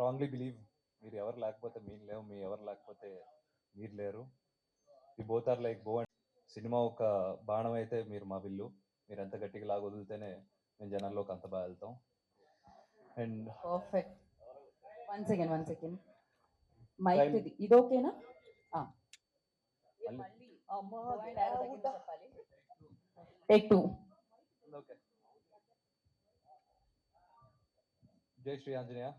Strongly believe మీరు ఎవరు లేకపోతే మీరు లేవు, మీ ఎవరు లేకపోతే మీరు లేరు. ఈ both are like bow and cinema ఒక బాణం అయితే మీరు మా విల్లు. మీరు ఎంత గట్టిగా లాగా వదిలితేనే మేము జనాల్లోకి అంత బాగా వెళ్తాం. And perfect. One second mike ఇది ఓకేనా? టేక్ 2. ఓకే. జై Shri Anjaneya.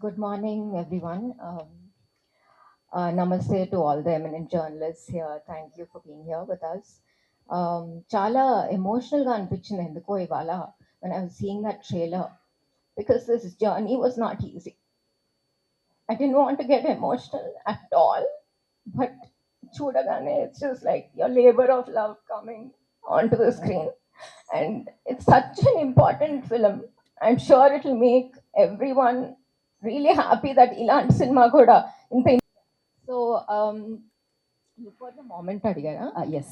Good morning, everyone. Namaste to all the eminent journalists here. Thank you for being here with us. Chala emotional ga anpichindi enduko ivala when I was seeing that trailer, because this journey was not easy. I didn't want to get emotional at all, but chudagane it's just like your labor of love coming onto the screen, and it's such an important film. I'm sure it'll make everyone really happy that ilanti cinema kuda inta. So look for the moment adigara. Yes.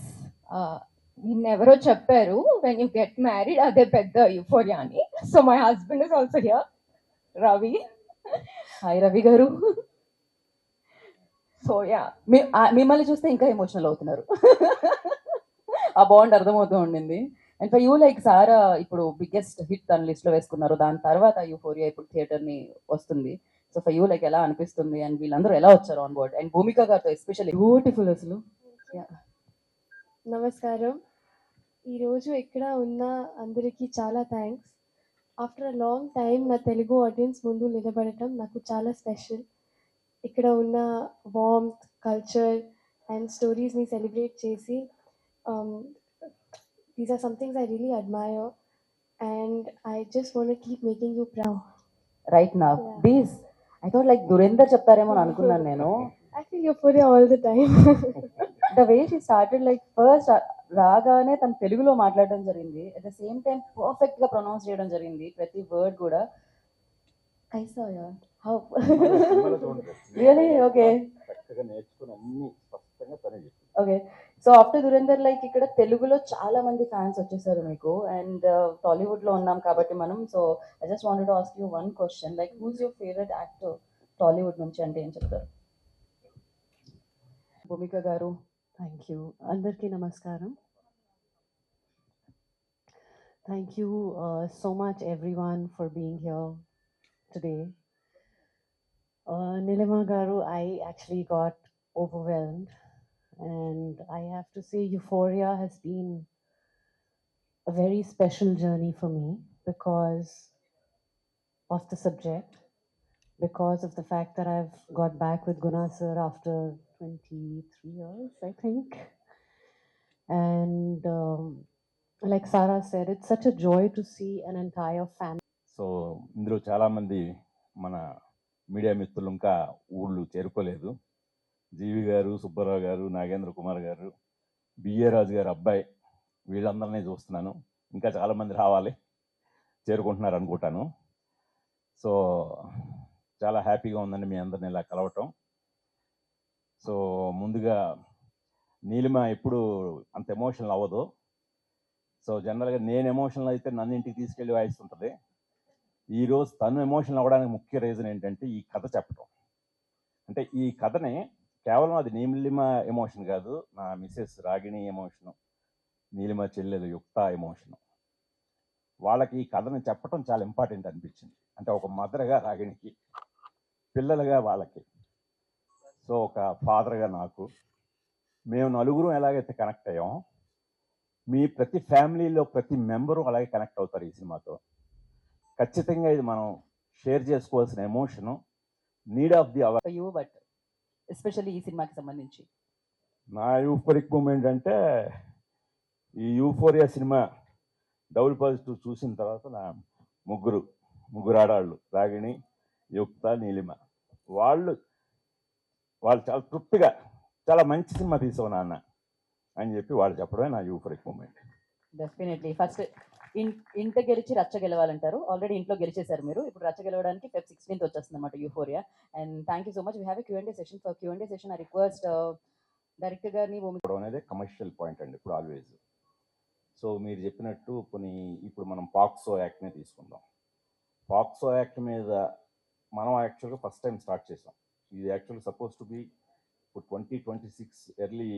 నిన్నెవరో చెప్పారు when you get married అదే పెద్ద euphoria అని. So my husband is also here, Ravi. Hi Ravi garu. So yeah, మిమ్మల్ని చూస్తే ఇంకా emotional అవుతున్నారు. ఆ bond అర్థమవుతూ ఉండింది. అండ్ ఫర్ యూ లైక్ సారా ఇప్పుడు బిగ్గెస్ట్ హిట్ తన లిస్ట్ లో వేసుకున్నారు, దాని తర్వాత యూఫోరియా ఇప్పుడు థియేటర్ ని వస్తుంది. సో ఫర్ యూ లైక్ ఎలా అనిపిస్తుంది అండ్ వీళ్ళందరూ ఎలా వచ్చారు ఆన్ బోర్డ్ అండ్ భూమిక గారితో ఎస్పెషల్లీ బ్యూటిఫుల్ అసలు. నమస్కారం. ఈరోజు ఇక్కడ ఉన్న అందరికీ చాలా thanks. After a long time నా తెలుగు ఆడియన్స్ ముందు నిలబడటం నాకు చాలా స్పెషల్. ఇక్కడ ఉన్న వార్మ్త్, కల్చర్ అండ్ స్టోరీస్ని సెలబ్రేట్ చేసి these are some things I really admire, and I just want to keep making you proud. Right నా please. I thought like Durender చెప్తారేమో అని అనుకున్నాను నేను. I feel euphoria all the time. The way she started like first రాగానే తను తెలుగులో మాట్లాడడం జరిగింది, at the same time perfect గా ప్రొనౌన్స్ చేయడం జరిగింది ప్రతి వర్డ్ కూడా. కైసా యార్ how really okay okay. So after Durender like ఇక్కడ తెలుగులో చాలా మంది ఫ్యాన్స్ వచ్చేసారు మీకు, అండ్ టాలీవుడ్ లో ఉన్నాం కాబట్టి మనం. So I just wanted to ask you one question, like who's your favourite actor Tollywood నుంచి అంటే ఏం చెప్తారు? భూమిక గారు. Thank you. అందరికీ నమస్కారం. Thank you so much everyone for being here today. Nilima garu, I actually got overwhelmed, and I have to say Euphoria has been a very special journey for me because of the subject, because of the fact that I've got back with Guna sir after 23 years, I think. And like Sarah said, it's such a joy to see an entire family. So ఇందులో చాలామంది మన media మిత్రులు ఇంకా ఊళ్ళు చేరుకోలేదు. జీవి గారు, సుబ్బారావు గారు, నాగేంద్ర కుమార్ గారు, BA రాజు గారు అబ్బాయి, వీళ్ళందరినీ చూస్తున్నాను. ఇంకా చాలామంది రావాలి, చేరుకుంటున్నారు అనుకుంటాను. సో చాలా హ్యాపీగా ఉందండి మీ అందరిని ఇలా కలవటం. సో ముందుగా నీలిమ ఎప్పుడు అంత ఎమోషనల్ అవ్వదు. సో జనరల్గా నేను ఎమోషనల్ అయితే నన్ను ఇంటికి తీసుకెళ్ళి వాయిస్తుంటుంది. ఈరోజు తను ఎమోషనల్ అవ్వడానికి ముఖ్య రీజన్ ఏంటంటే ఈ కథ చెప్పడం. అంటే ఈ కథని కేవలం అది నీలిమ ఎమోషన్ కాదు, నా మిసెస్ రాగిణి ఎమోషను, నీలిమ చెల్లెలు యుక్త ఎమోషను. వాళ్ళకి ఈ కథని చెప్పడం చాలా ఇంపార్టెంట్ అనిపించింది. అంటే ఒక మదర్గా రాగిణికి, పిల్లలుగా వాళ్ళకి, సో ఒక ఫాదర్గా నాకు, మేము నలుగురు ఎలాగైతే కనెక్ట్ అయ్యామో మీ ప్రతి ఫ్యామిలీలో ప్రతి మెంబరు అలాగే కనెక్ట్ అవుతారు ఈ సినిమాతో. ఖచ్చితంగా ఇది మనం షేర్ చేసుకోవాల్సిన emotion, need of the hour. You but especially ఈ సినిమాకి సంబంధించి నా యూఫోరిక్ మూమెంట్ అంటే ఈ యూఫోరియా సినిమా డబుల్ పాజిటివ్ చూసిన తర్వాత నా ముగ్గురు ఆడాళ్ళు రాగిణి, యుక్త, నీలిమ, వాళ్ళు చాలా తృప్తిగా చాలా మంచి సినిమా తీసావు నాన్న అని చెప్పి వాళ్ళు చెప్పడమే నా యూఫోరిక్ మూమెంట్. డెఫినెట్లీ. ఫస్ట్ ఇంట గెలిచి రచ్చ గెలవాలంటారు. ఆల్రెడీ ఇంట్లో గెలిచేశారు మీరు, ఇప్పుడు రచ్చ గెలవడానికి Feb 16th వచ్చేస్తుంది అన్నమాట euphoria. And thank you so much. We have a Q&A session. For Q&A session I request director గారిని. అనేది కమర్షియల్ పాయింట్ అండి ఇప్పుడు ఆల్వేస్. సో మీరు చెప్పినట్టు కొన్ని ఇప్పుడు మనం పాక్సో యాక్ట్నే తీసుకుందాం. పాక్సో యాక్ట్ మీద మనం యాక్చువల్గా ఫస్ట్ టైం స్టార్ట్ చేసాం. ఇది యాక్చువల్ సపోజ్ టు బి ఇప్పుడు 2026 ఎర్లీ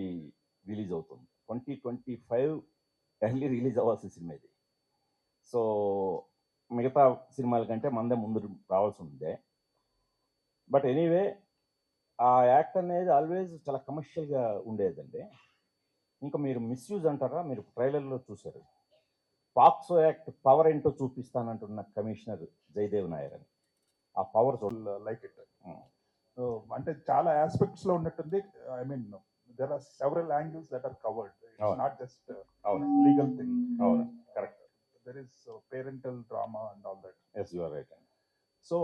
రిలీజ్ అవుతుంది. 2025 ఎర్లీ రిలీజ్ అవ్వాల్సిన సినిమా ఇది. సో మిగతా సినిమాల కంటే మనదే ముందు రావాల్సి ఉందే. బట్ ఎనీవే ఆ యాక్ట్ అనేది ఆల్వేస్ చాలా కమర్షియల్గా ఉండేదండి. ఇంకా మీరు మిస్యూజ్ అంటారా, మీరు ట్రైలర్లో చూశారు. పాక్సో యాక్ట్ పవర్ ఏంటో చూపిస్తానంటున్న కమిషనర్ జయదేవ్ నాయర్ అని. ఆ పవర్ లైక్ ఇట్. అంటే చాలా ఆస్పెక్ట్స్ లో ఉన్నట్టుంది. I mean there are several angles that are covered. అవును. నాట్ జస్ట్ అవును లీగల్ థింగ్. అవును correct. There is parental drama and all that. Yes you are right. So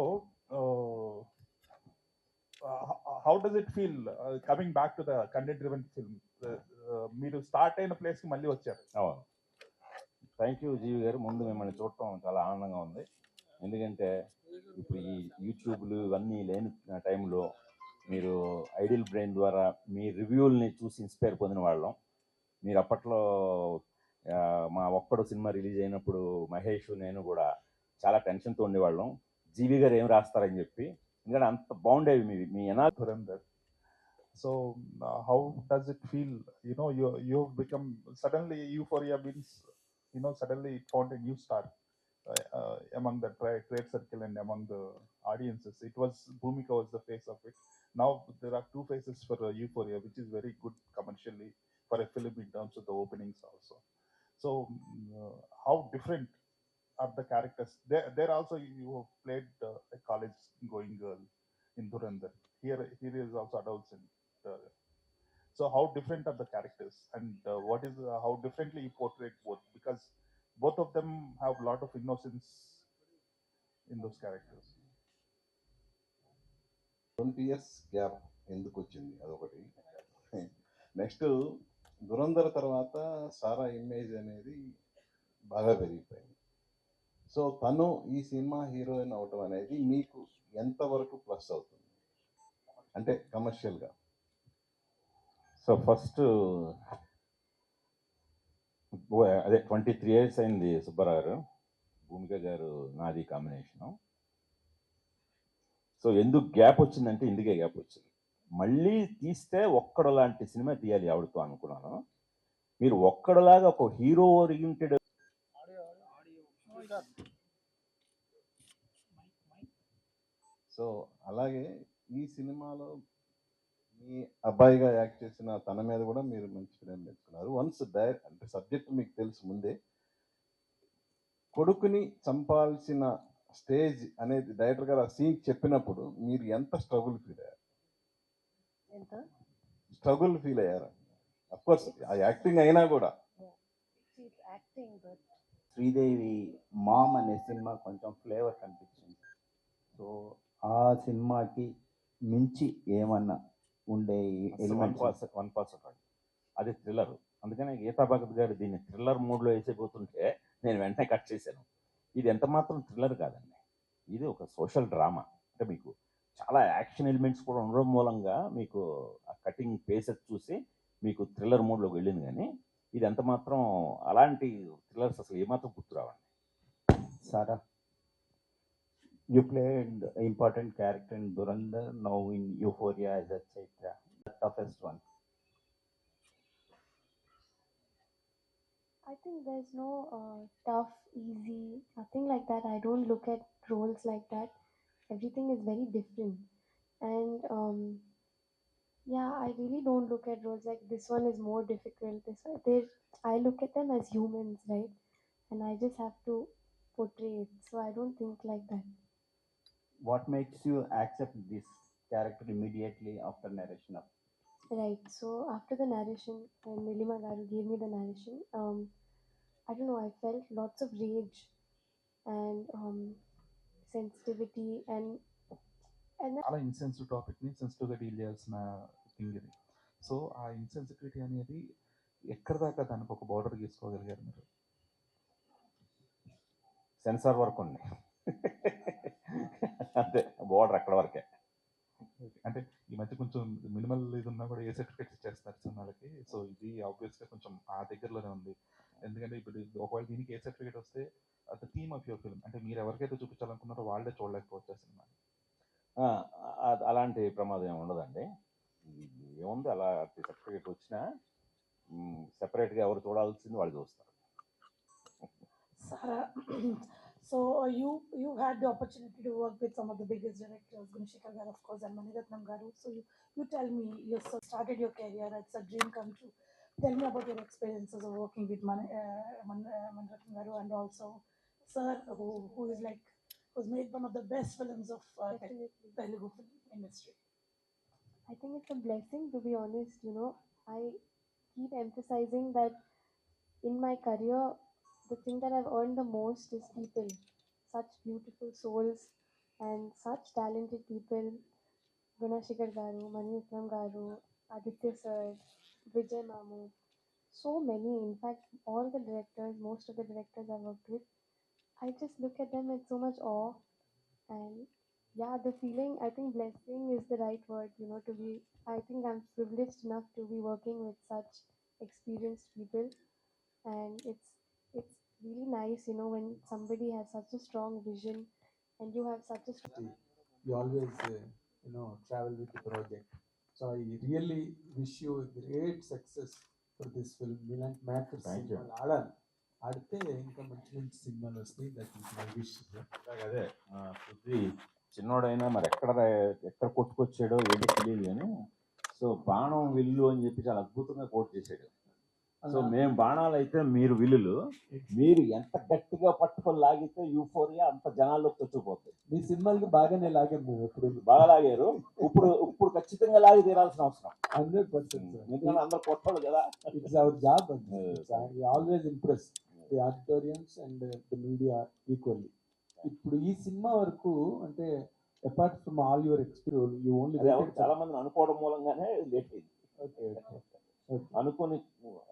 how does it feel coming back to the content driven film? మీరు start అయిన place కి మళ్ళీ వచ్చారు. అవును. Thank you జీవి గారు. ముందు మిమ్మల్ని చూడటం చాలా ఆనందంగా ఉంది. ఎందుకంటే ఇప్పుడు ఈ యూట్యూబ్లు ఇవన్నీ లేని టైంలో మీరు ఐడియల్ బ్రెయిన్ ద్వారా మీ రివ్యూల్ని చూసి ఇన్స్పైర్ పొందిన వాళ్ళం. మీరు అప్పట్లో మా ఒక్కడు సినిమా రిలీజ్ అయినప్పుడు మహేష్ నేను కూడా చాలా టెన్షన్తో ఉండేవాళ్ళం, జీవి గారు ఏం రాస్తారని చెప్పి. ఎందుకంటే అంత బాగుండేవి మీ Dhurandhar. So how does it feel? You know, you've become suddenly Euphoria means, you know, suddenly it found a new star among the trade circle and among the audiences. It was Bhumika was the face of it. Now there are two faces for Euphoria, which is very good commercially for a film in terms of the openings also. So how different are the characters? There also you have played a college going girl in Dhurandhar. Here is also adults in. So how different are the characters, and what is how differently you portray both? Because both of them have a lot of innocence in those characters. 20 years gap ఎందుకు వచ్చింది అదొకటి. Next Dhurandhar తర్వాత సారా image అనేది బాగా పెరిగిపోయింది. So తను ఈ cinema heroine అవటం అనేది మీకు ఎంతవరకు ప్లస్ అవుతుంది అంటే కమర్షియల్గా? సో ఫస్ట్ అదే 23 years అయింది సుబ్బారావు గారు, భూమిక గారు నాది కాంబినేషను. సో ఎందుకు గ్యాప్ వచ్చిందంటే ఇందుకే గ్యాప్ వచ్చింది. మళ్ళీ తీస్తే ఒక్కడు లాంటి సినిమా తీయాలి ఆవిడతో అనుకున్నాను. మీరు ఒక్కడులాగా ఒక హీరో ఓరియంటెడ్ సో అలాగే ఈ సినిమాలో మీ అబ్బాయిగా యాక్ట్ చేసిన తన మీద కూడా మీరు మంచి ఫిలిం నేర్చుకున్నారు. వన్స్ అంటే సబ్జెక్ట్ మీకు తెలుసు ముందే. కొడుకుని చంపాల్సిన స్టేజ్ అనేది డైరెక్టర్ గారు ఆ సీన్ చెప్పినప్పుడు మీరు ఎంత స్ట్రగుల్ ఫీల్ అయ్యారు? స్ట్రగుల్ ఫీల్ అయ్యారా? అఫ్కోర్స్ ఆ యాక్టింగ్ అయినా కూడా. శ్రీదేవి మామ్ అనే సినిమా కొంచెం ఫ్లేవర్ కనిపించింది. సో ఆ సినిమాకి మించి ఏమన్నా ఉండే ఎలిమెంట్స్ 1% అది థ్రిల్లర్. అందుకని గీతా భగత్ గారు దీన్ని థ్రిల్లర్ మూడ్లో వేసేపోతుంటే నేను వెంటనే కట్ చేశాను. ఇది ఎంత మాత్రం థ్రిల్లర్ కాదండి, ఇది ఒక సోషల్ డ్రామా. అంటే మీకు చాలా యాక్షన్ ఎలిమెంట్స్ కూడా ఉండడం మూలంగా మీకు ఆ కటింగ్ పేసెస్ చూసి మీకు థ్రిల్లర్ మూడ్లోకి వెళ్ళింది. కానీ ఇది ఎంత మాత్రం అలాంటి థ్రిల్లర్స్ అసలు ఏమాత్రం గుర్తురావండి. Sara, you played an important character in Dhurandhar, now in Euphoria as a Chaitra, the toughest one. I think there's no tough, easy, nothing like that. I don't look at roles like that. Everything is very different. And yeah, I really don't look at roles like this one is more difficult. This one, I look at them as humans, right? And I just have to portray it. So I don't think like that. What makes you accept this character immediately after narration of? Right. So after the narration, when Nilima Garu gave me the narration, I don't know, I felt lots of rage and sensitivity and చాలా insensitive టాపిక్ని సెన్సిటివ్గా deal చేయాల్సిన thing ఇది. So ఆ insensitivity అనేది ఎక్కడి దాకా దానికి ఒక బార్డర్ గీసుకోగలిగారు మీరు? సెన్సార్ వరకు ఉంది అంతే, బోర్డర్ అక్కడ వరకే. అంటే ఈ మధ్య కొంచెం మినిమల్ ఇది ఉన్నా కూడా ఏ సర్టిఫికేట్స్ ఇచ్చేస్తారు సినిమాలకి. సో ఇది ఆబ్వియస్గా కొంచెం ఆ దగ్గరలోనే ఉంది. ఎందుకంటే ఇప్పుడు ఒకవేళ దీనికి ఏ సర్టిఫికేట్ వస్తే the theme of your film అంటే మీరు ఎవరికైతే చూపించాలనుకున్నారో వాళ్ళే చూడలేకపోవచ్చు ఆ సినిమా. అలాంటి ప్రమాదం ఏమి ఉండదండి. ఏముంది అలా సర్టిఫికేట్ వచ్చినా సెపరేట్గా ఎవరు చూడాల్సింది వాళ్ళు చూస్తారు. Sarah, so you had the opportunity to work with some of the biggest directors, Gunashekar Garu, of course, and Maniratnam Garu. So you tell me, you started your career, it's a dream come true. Tell me about your experiences of working with Maniratnam Garu, and also Sir, who is like, who's made one of the best films of Definitely. Telugu film industry. I think it's a blessing, to be honest. I keep emphasizing that in my career, the thing that I've earned the most is people. Such beautiful souls and such talented people. Gunashekar Garu, Maniratnam Garu, Aditya Sir, Vijay Mamu. So many, in fact, all the directors, most of the directors I worked with, I just look at them with so much awe. And yeah, the feeling, I think blessing is the right word, to be, I think I'm privileged enough to be working with such experienced people. And it's really nice, when somebody has such a strong vision and you have such a You always travel with the project, so I really wish you a great success for this film. Milan Matters Thank you. ఆడాలి, ఆడితే ఇంకా మంచి మంచి సినిమాలు వస్తాయి. That is my wish. అదే శృతి చిన్నోడైనా మరి ఎక్కడ కొట్టుకొచ్చాడో ఏదో తెలియదు కానీ సో బాణం విల్లు అని చెప్పి చాలా అద్భుతంగా కోట్ చేశాడు. సో మేము బాణాలు అయితే మీరు విల్లులు, మీరు ఎంత గట్టిగా పట్టుకొని లాగితే యూఫోరియా అంత జనాల్లోకి తెచ్చిపోతుంది. మీ సినిమాలకి బాగానే లాగాం మేము, ఎప్పుడు బాగా లాగారు. ఇప్పుడు ఖచ్చితంగా లాగి తీరాల్సిన అవసరం 100%. ఎందుకంటే అందరు కొట్టాలి కదా. It's our job. Always impress the auditorians and the media equally. ఇప్పుడు ఈ సినిమా వరకు అంటే apart from all your experience, you only చాలా మందిని అనుకోవడం మూలంగానే లేట్ అయింది. ఓకే అనుకుని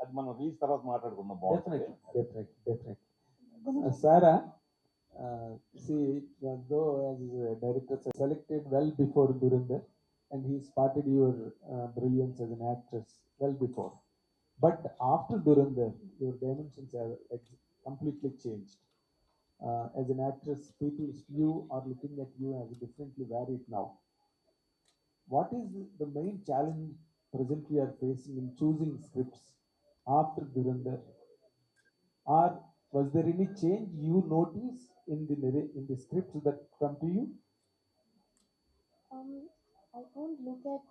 అది మనం రీల్స్ తర్వాత మాట్లాడుకుందాం. Definitely. Sarah, see, though as a director selected well before Dhurandhar, and he spotted your brilliance as an actress well before. But after Dhurandhar, your dimensions have completely changed. As an actress, people's view are looking at you as differently varied now. What is the main challenge presently you are facing in choosing scripts after Dhurandhar? Or was there any change you notice in the scripts that come to you? I don't look at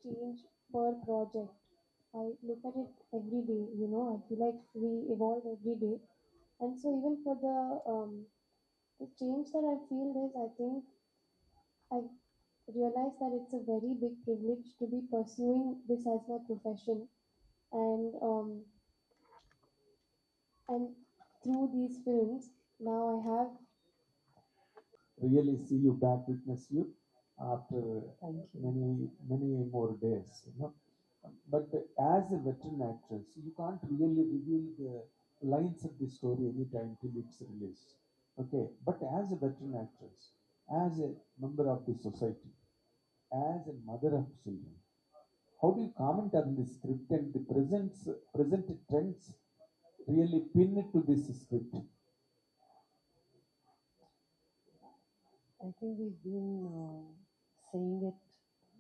change per project. I look at it every day. I feel like we evolve every day, and so even for the change that I feel is, I think I realize that it's a very big privilege to be pursuing this as my profession, and through these films now I have Really see you back, witness you after many more days, But as a veteran actress, you can't really reveal the lines of the story anytime till it's released. Okay, but as a veteran actress, as a member of the society, as a mother of children, how do you comment on the script and the present trends really pin it to this script? I think we've been saying it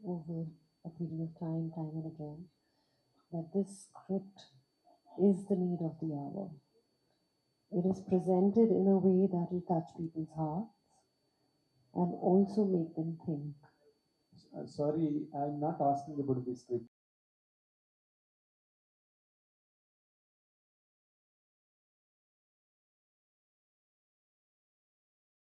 over a period of time and again, that this script is the need of the hour. It is presented in a way that will touch people's hearts and also make them think. Sorry, I'm not asking about the script.